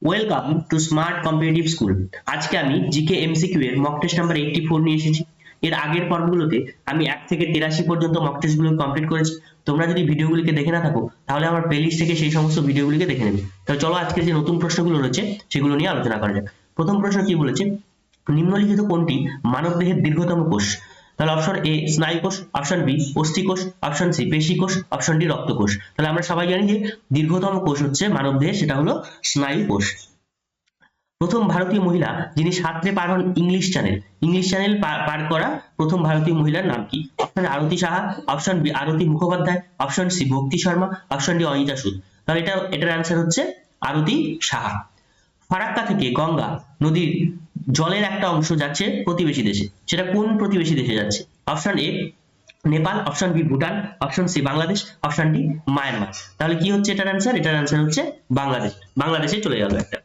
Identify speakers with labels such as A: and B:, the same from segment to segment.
A: Welcome to smart competitive school. আজকে আমি GK MCQ এর মক টেস্ট নাম্বার 84 নিয়ে এসেছি। এর আগের পর্বগুলোতে আমি 1 থেকে 83 পর্যন্ত মক টেস্টগুলো কমপ্লিট করেছি। তোমরা যদি ভিডিওগুলিকে দেখে না থাকো তাহলে আমার প্লেলিস্ট থেকে সেই সমস্ত ভিডিওগুলিকে দেখে নেবে। তাহলে চলো আজকে যে নতুন প্রশ্নগুলো রয়েছে সেগুলো নিয়ে আলোচনা করা যাক। প্রথম প্রশ্ন কি বলেছে, নিম্নলিখিত কোনটি মানবদেহের দীর্ঘতম কোষ? তাহলে অপশন এ স্নায়ু কোষ, অপশন বি অস্থি কোষ, অপশন সি পেশি কোষ, অপশন ডি রক্ত কোষ। তাহলে আমরা সবাই জানি যে দীর্ঘতম কোষ হচ্ছে মানবদেহের, সেটা হলো স্নায়ু কোষ। প্রথম ভারতীয় মহিলা যিনি সাঁতরে পার হন ইংলিশ চ্যানেল পার করা প্রথম ভারতীয় মহিলার নাম কি? অপশন আরতি সাহা, অপশন বি আরতি মুখোপাধ্যায়, অপশন সি ভক্তি শর্মা, অপশন ডি অনিতা সুদ। তাহলে এটার অ্যান্সার হচ্ছে আরতি সাহা। ফারাক্কা থেকে গঙ্গা নদীর জলের একটা অংশ যাচ্ছে প্রতিবেশী দেশে, সেটা কোন প্রতিবেশী দেশে যাচ্ছে? Option A Nepal, option B Bhutan, option C Bangladesh, option D Myanmar. তাহলে কি হচ্ছে এটার অ্যান্সার? এটার অ্যান্সার হচ্ছে বাংলাদেশে চলে গেল একটা।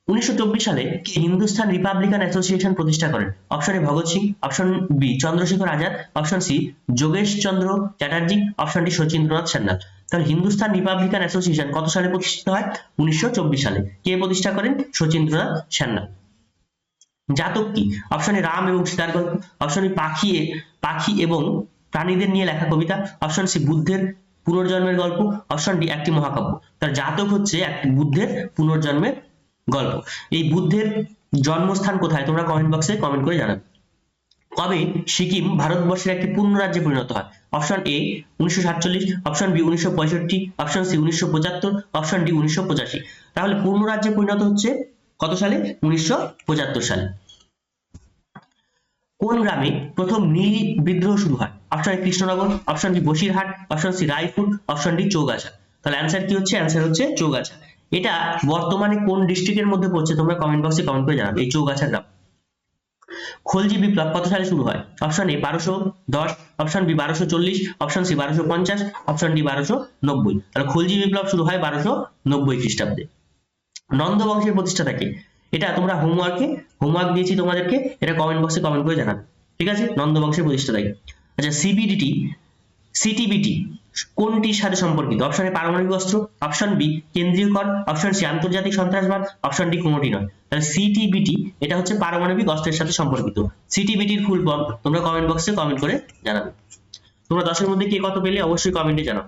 A: 1924 সালে কে হিন্দুস্তান রিপাবলিকান অ্যাসোসিয়েশন প্রতিষ্ঠা করেন? Option A Bhagat Singh, option B Chandrashekhar Azad, option C Jogesh Chandra Chatterjee, option D Sachindranath Sanyal. তাহলে হিন্দুস্তান রিপাবলিকান অ্যাসোসিয়েশন কত সালে প্রতিষ্ঠিত হয়? 1924 সালে। কে প্রতিষ্ঠা করেন? শচীন্দ্রনাথ সান্যাল। জাতক কি? অপশন এ রাম এবং সীতার গল্প, অপশন বি পাখি এবং প্রাণীদের নিয়ে লেখা কবিতা, অপশন সি বুদ্ধের পুনর্জন্মের গল্প, অপশন ডি একটি মহাকাব্য। তার জাতক হচ্ছে একটি বুদ্ধের পুনর্জন্মের গল্প। এই বুদ্ধের জন্মস্থান কোথায় তোমরা কমেন্ট বক্সে কমেন্ট করে জানাবে। কবে সিকিম ভারতবর্ষের একটি পূর্ণ রাজ্যে পরিণত হয়? Option A 1947, option B 1965, option C 1975, option D 1985। তাহলে পূর্ণ রাজ্যে পরিণত হচ্ছে কত সালে? 1975 সালে। কোন গ্রামে প্রথম নীল বিদ্রোহ শুরু হয়? Option A Krishnanagar, option B Basirhat, option C Raipur, option D Chaugachha. তাহলে অ্যান্সার কি হচ্ছে? অ্যান্সার হচ্ছে চৌগাছা। এটা বর্তমানে কোন ডিস্ট্রিক্টের মধ্যে পড়ছে তোমরা কমেন্ট বক্সে কমেন্ট করে জানাবে। এই চৌগাছা গ্রাম। খলজি বিপ্লব কত সালে শুরু হয়? Option A 1210, option B 1240, option C 1250, option D 1290। তাহলে খলজি বিপ্লব শুরু হয় 1290 খ্রিস্টাব্দে। নন্দ বংশের প্রতিষ্ঠাতা কে? এটা তোমরা হোমওয়ার্ক দিয়েছি তোমাদেরকে, এটা কমেন্ট বক্সে কমেন্ট করে জানাবে। ঠিক আছে, নন্দ বংশের প্রতিষ্ঠাতা কে? আচ্ছা, সিটিবিটি কোনটির সাথে সম্পর্কিত? অপশন এ পারমাণবিক অস্ত্র, অপশন বি কেন্দ্রীয় কর, অপশন সি আন্তর্জাতিক সন্ত্রাসবাদ, অপশন ডি কোনোটি নয়। তাহলে সিটিবিটি এটা হচ্ছে পারমাণবিক অস্ত্রের সাথে সম্পর্কিত। সিটিবিটির ফুল ফর্ম তোমরা কমেন্ট বক্সে কমেন্ট করে জানাবে। তোমরা 10 এর মধ্যে কে কত পেলে অবশ্যই কমেন্টে জানাও।